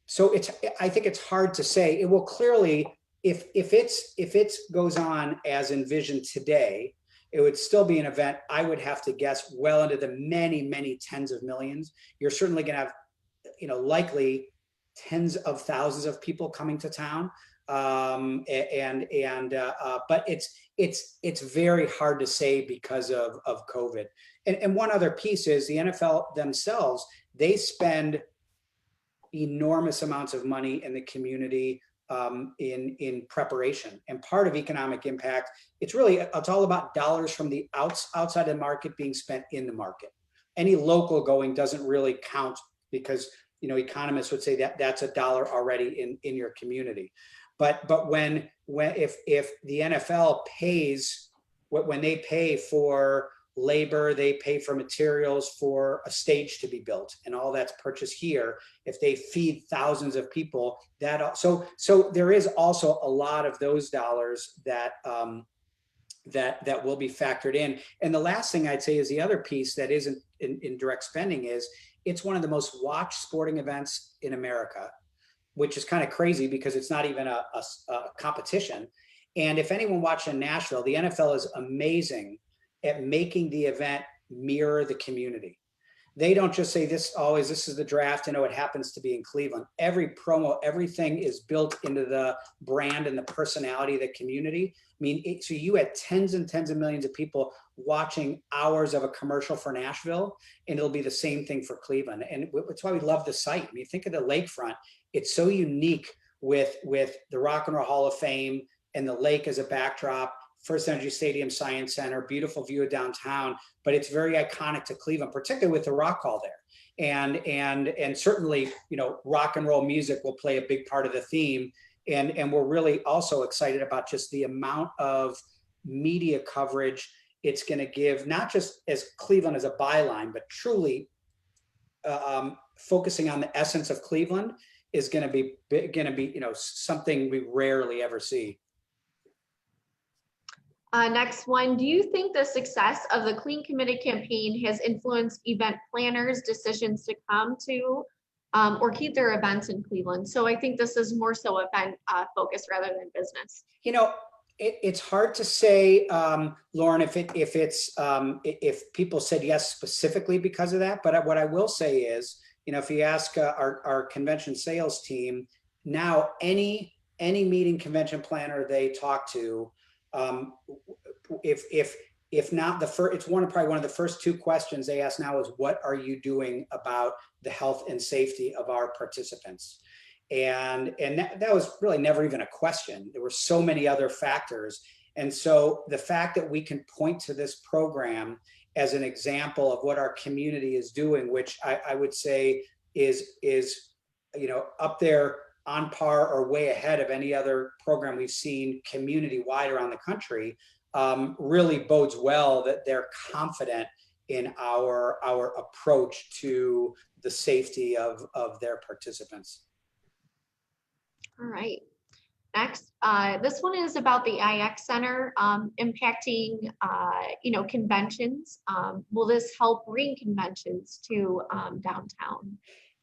So I think it's hard to say. It will clearly, if it goes on as envisioned today, it would still be an event, I would have to guess, well into the many tens of millions. You're certainly going to have, likely tens of thousands of people coming to town. But it's very hard to say because of COVID. And one other piece is the NFL themselves, they spend enormous amounts of money in the community in preparation. And part of economic impact, it's all about dollars from the outside of the market being spent in the market. Any local going doesn't really count, because economists would say that that's a dollar already in your community. But if the NFL pays, when they pay for labor, they pay for materials for a stage to be built, and all that's purchased here. If they feed thousands of people, so there is also a lot of those dollars that will be factored in. And the last thing I'd say is the other piece that isn't in direct spending is it's one of the most watched sporting events in America, which is kind of crazy because it's not even a competition. And if anyone watched in Nashville, the NFL is amazing at making the event mirror the community. They don't just say this is the draft, it happens to be in Cleveland. Every promo, everything is built into the brand and the personality of the community. I mean, so you had tens and tens of millions of people watching hours of a commercial for Nashville, and it'll be the same thing for Cleveland. And that's why we love the site. I mean, think of the lakefront. It's so unique with the Rock and Roll Hall of Fame and the lake as a backdrop. First Energy Stadium, Science Center, beautiful view of downtown, but it's very iconic to Cleveland, particularly with the Rock Hall there. And certainly, rock and roll music will play a big part of the theme. And we're really also excited about just the amount of media coverage it's going to give, not just as Cleveland as a byline, but truly focusing on the essence of Cleveland is going to be something we rarely ever see. Next one, do you think the success of the Clean Committee campaign has influenced event planners' decisions to come to or keep their events in Cleveland? So I think this is more so event focused rather than business. It's hard to say, Lauren, if people said yes specifically because of that. But what I will say is, if you ask our convention sales team now, any meeting convention planner they talk to, if not the first, it's probably one of the first two questions they ask now is, what are you doing about the health and safety of our participants? And that was really never even a question. There were so many other factors. And so the fact that we can point to this program as an example of what our community is doing, which I would say is up there on par or way ahead of any other program we've seen community-wide around the country, really bodes well that they're confident in our approach to the safety of their participants. All right. Next, this one is about the IX Center impacting, conventions. Will this help bring conventions to downtown?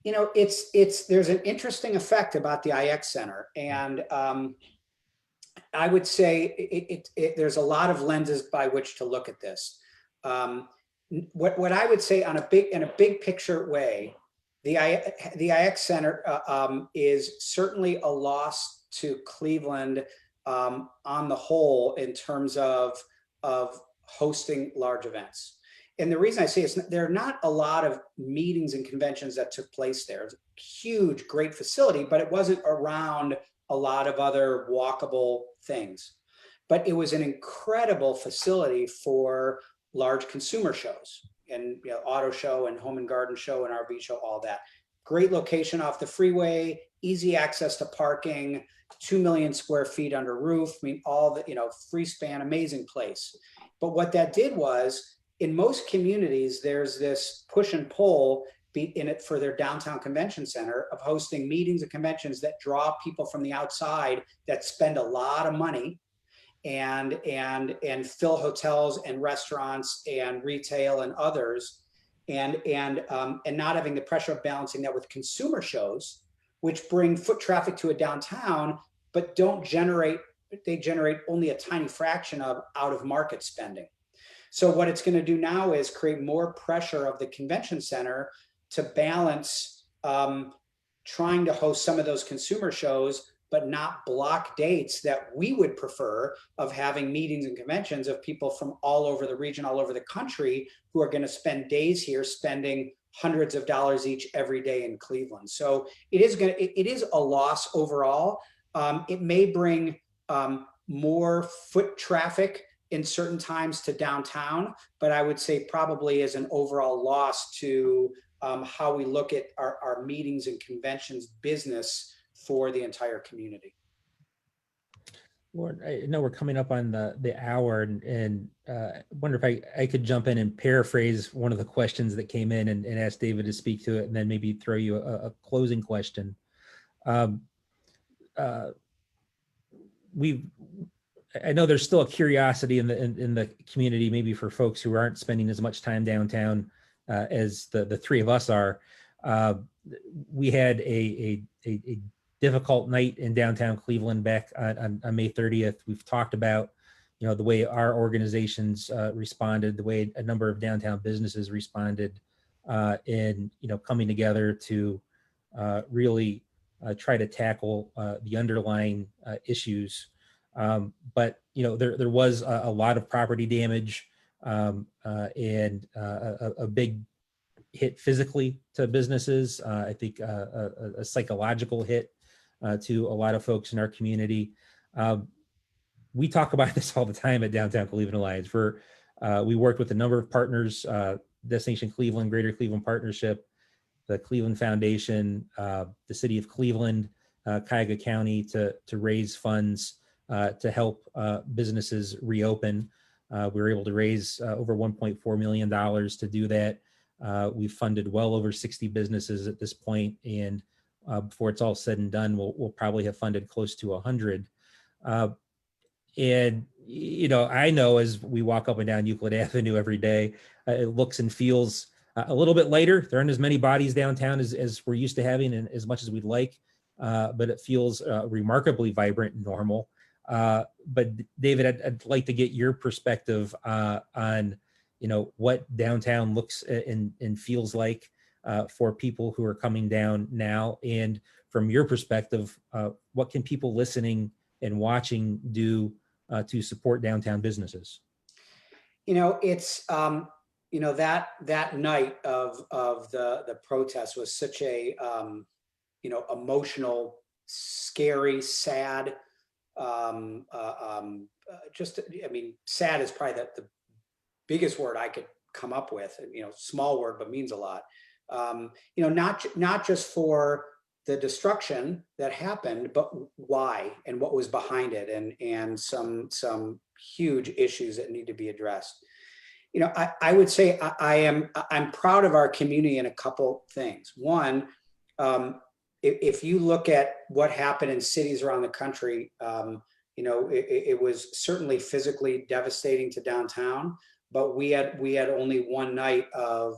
There's an interesting effect about the IX Center, and I would say there's a lot of lenses by which to look at this. what I would say in a big picture way, the IX Center is certainly a loss to Cleveland on the whole in terms of hosting large events. And the reason I say is there are not a lot of meetings and conventions that took place there. It's a huge, great facility, but it wasn't around a lot of other walkable things. But it was an incredible facility for large consumer shows and auto show and home and garden show and RV show, all that. Great location off the freeway, easy access to parking, 2 million square feet under roof. I mean, all the, free span, amazing place. But what that did was, in most communities, there's this push and pull in it for their downtown convention center of hosting meetings and conventions that draw people from the outside that spend a lot of money and fill hotels and restaurants and retail and others, and not having the pressure of balancing that with consumer shows, which bring foot traffic to a downtown, but they generate only a tiny fraction of out of market spending. So what it's going to do now is create more pressure of the convention center to balance trying to host some of those consumer shows, but not block dates that we would prefer of having meetings and conventions of people from all over the region, all over the country, who are going to spend days here spending hundreds of dollars each every day in Cleveland. So it is a loss overall. It may bring more foot traffic in certain times to downtown, but I would say probably is an overall loss to how we look at our meetings and conventions business for the entire community. Lauren, I know we're coming up on the hour, and wonder if I could jump in and paraphrase one of the questions that came in and ask David to speak to it, and then maybe throw you a closing question. I know there's still a curiosity in the community, maybe for folks who aren't spending as much time downtown as the three of us are. We had a difficult night in downtown Cleveland back on May 30th. We've talked about, the way our organizations responded, the way a number of downtown businesses responded in, coming together to really try to tackle the underlying issues. But there was a lot of property damage and a big hit physically to businesses. I think a psychological hit to a lot of folks in our community. We talk about this all the time at Downtown Cleveland Alliance. We worked with a number of partners, Destination Cleveland, Greater Cleveland Partnership, the Cleveland Foundation, the City of Cleveland, Cuyahoga County to raise funds to help businesses reopen. We were able to raise over $1.4 million to do that. We've funded well over 60 businesses at this point, and before it's all said and done, we'll probably have funded close to 100. And I know as we walk up and down Euclid Avenue every day, it looks and feels a little bit lighter. There aren't as many bodies downtown as we're used to having, and as much as we'd like, but it feels remarkably vibrant and normal. But David, I'd like to get your perspective on, what downtown looks and feels like for people who are coming down now. And from your perspective, what can people listening and watching do to support downtown businesses? It's, that night of the protest was such a, emotional, scary, sad, sad is probably the biggest word I could come up with. Small word, but means a lot. Not just for the destruction that happened, but why and what was behind it, and some huge issues that need to be addressed. I would say I'm proud of our community in a couple things. One, if you look at what happened in cities around the country, it was certainly physically devastating to downtown, but we had only one night of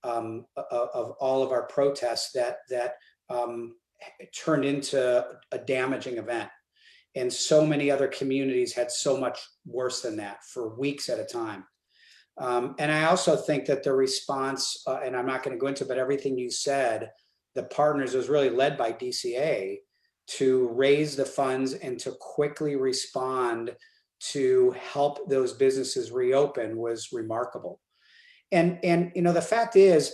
all of our protests that turned into a damaging event. And so many other communities had so much worse than that for weeks at a time. And I also think that the response, and I'm not going to go into, but everything you said, the partners was really led by DCA to raise the funds and to quickly respond to help those businesses reopen was remarkable. And the fact is,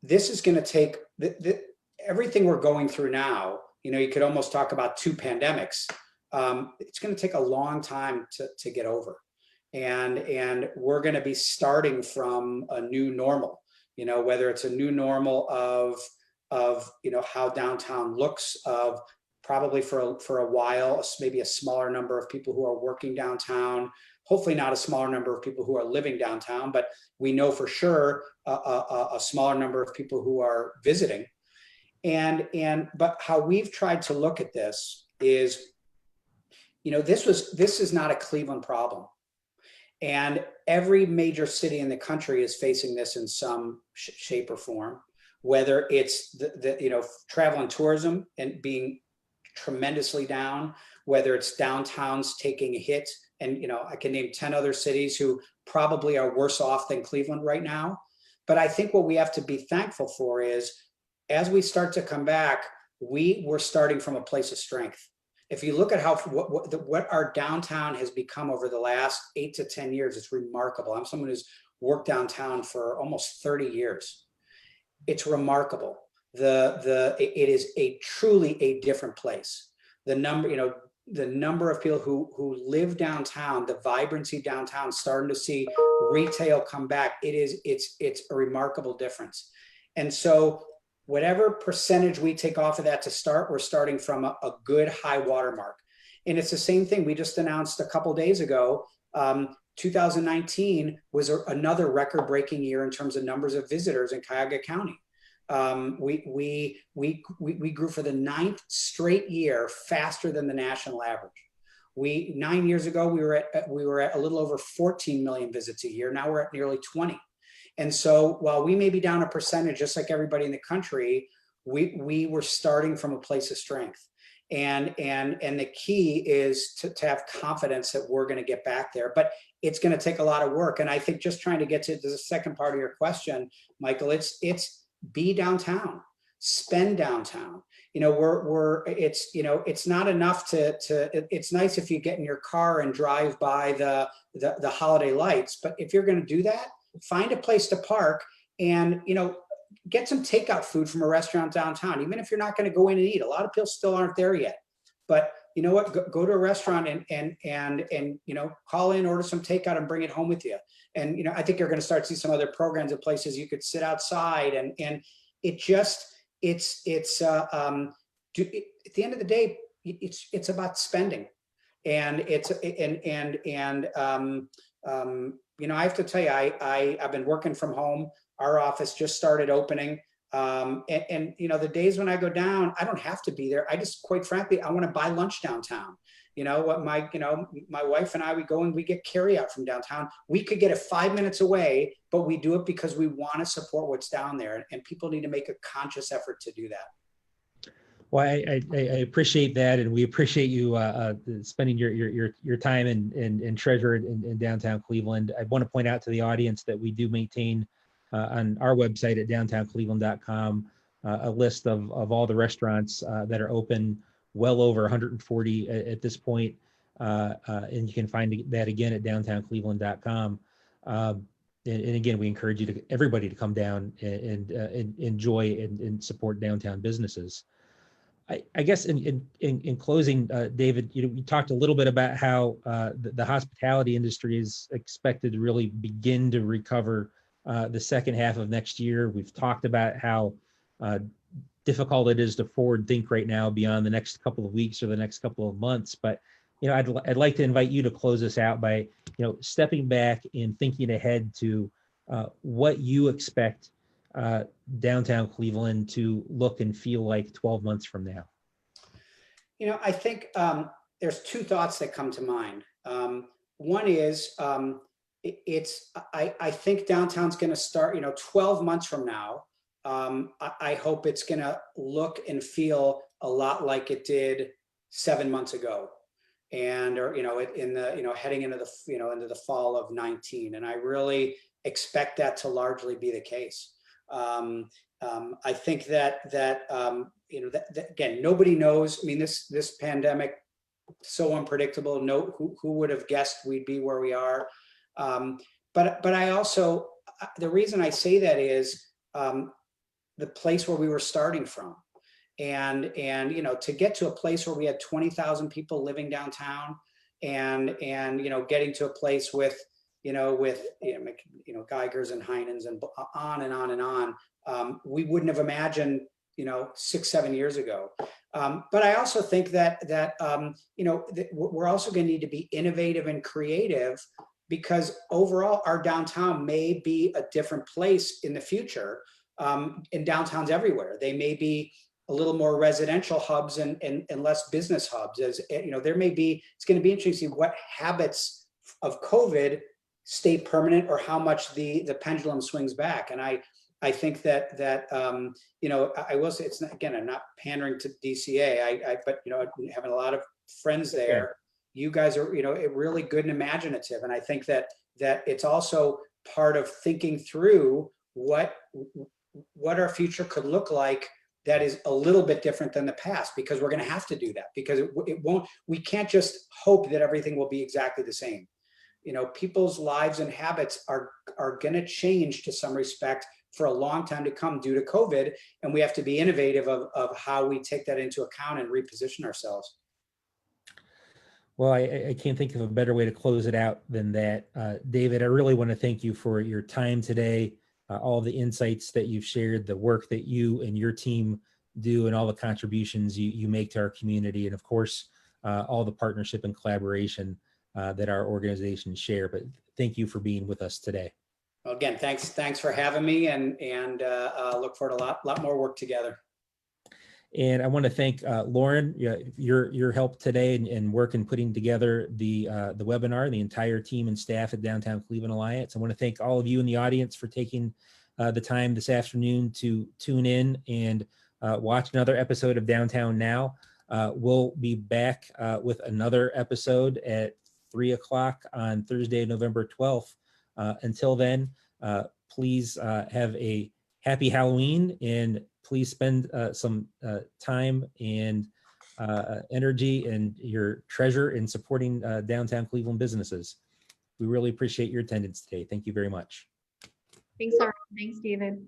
this is going to take everything we're going through now. You could almost talk about two pandemics. It's going to take a long time to get over. And we're going to be starting from a new normal, whether it's a new normal of how downtown looks, of probably for a while, maybe a smaller number of people who are working downtown, hopefully not a smaller number of people who are living downtown, but we know for sure a smaller number of people who are visiting. But how we've tried to look at this is, this is not a Cleveland problem. And every major city in the country is facing this in some shape or form, whether it's the travel and tourism and being tremendously down, whether it's downtowns taking a hit. And, I can name 10 other cities who probably are worse off than Cleveland right now. But I think what we have to be thankful for is, as we start to come back, we're starting from a place of strength. If you look at what our downtown has become over the last 8 to 10 years, it's remarkable. I'm someone who's worked downtown for almost 30 years. It's remarkable. It is truly a different place. The number of people who live downtown, the vibrancy downtown, starting to see retail come back. It's a remarkable difference. And so whatever percentage we take off of that to start, we're starting from a good high watermark. And it's the same thing we just announced a couple days ago. 2019 was another record-breaking year in terms of numbers of visitors in Cuyahoga County. We grew for the 9th straight year faster than the national average. 9 years ago, we were at a little over 14 million visits a year. Now we're at nearly 20. And so while we may be down a percentage, just like everybody in the country, we were starting from a place of strength. And the key is to have confidence that we're going to get back there. But it's going to take a lot of work. And I think, just trying to get to the second part of your question, Michael, it's be downtown, spend downtown. It's not enough it's nice if you get in your car and drive by the holiday lights. But if you're going to do that, find a place to park and, get some takeout food from a restaurant downtown, even if you're not going to go in and eat. A lot of people still aren't there yet. But you know what? Go to a restaurant and call in, order some takeout and bring it home with you. And, I think you're going to start to see some other programs and places you could sit outside. And at the end of the day, it's about spending. And I have to tell you, I've been working from home. Our office just started opening. The days when I go down, I don't have to be there. I just, quite frankly, I want to buy lunch downtown. My wife and I, we go and we get carry out from downtown. We could get it 5 minutes away, but we do it because we want to support what's down there. And people need to make a conscious effort to do that. Well, I appreciate that, and we appreciate you spending your time and treasure in downtown Cleveland. I want to point out to the audience that we do maintain on our website at downtowncleveland.com a list of all the restaurants that are open, well over 140 at this point, and you can find that again at downtowncleveland.com. And again, we encourage everybody to come down and enjoy and support downtown businesses. I guess in closing, David, you talked a little bit about how the hospitality industry is expected to really begin to recover the second half of next year. We've talked about how difficult it is to forward think right now beyond the next couple of weeks or the next couple of months. But I'd like to invite you to close us out by stepping back and thinking ahead to what you expect downtown Cleveland to look and feel like 12 months from now. I think there's two thoughts that come to mind. One is I think downtown's going to start 12 months from now. I hope it's going to look and feel a lot like it did 7 months ago. or in the heading into the fall of 19, and I really expect that to largely be the case. I think that again, nobody knows. I mean, this pandemic, so unpredictable. Who would have guessed we'd be where we are? But I also, the reason I say that is the place where we were starting from. And to get to a place where we had 20,000 people living downtown, and getting to a place with Geigers and Heinens and on and on and on, we wouldn't have imagined 6-7 years ago. But I also think that we're also going to need to be innovative and creative, because overall our downtown may be a different place in the future. In downtowns everywhere, they may be a little more residential hubs and less business hubs. As there may be, it's going to be interesting to see what habits of COVID stay permanent, or how much the pendulum swings back. And I think that I will say, it's not, again, I'm not pandering to DCA, but having a lot of friends there, you guys are really good and imaginative, and I think that it's also part of thinking through what our future could look like that is a little bit different than the past, because we're going to have to do that, because we can't just hope that everything will be exactly the same. People's lives and habits are going to change to some respect for a long time to come due to COVID, and we have to be innovative of how we take that into account and reposition ourselves. Well, I can't think of a better way to close it out than that. David, I really want to thank you for your time today, all the insights that you've shared, the work that you and your team do, and all the contributions you make to our community, and of course, all the partnership and collaboration that our organizations share. But thank you for being with us today. Well, again, thanks for having me, and look forward to a lot more work together. And I want to thank Lauren, your help today and work in putting together the webinar, the entire team and staff at Downtown Cleveland Alliance. I want to thank all of you in the audience for taking the time this afternoon to tune in and watch another episode of Downtown Now. We'll be back with another episode at 3 o'clock on Thursday, November 12th. Until then, please have a happy Halloween, and please spend some time and energy and your treasure in supporting downtown Cleveland businesses. We really appreciate your attendance today. Thank you very much. Thanks, everyone. Thanks, David.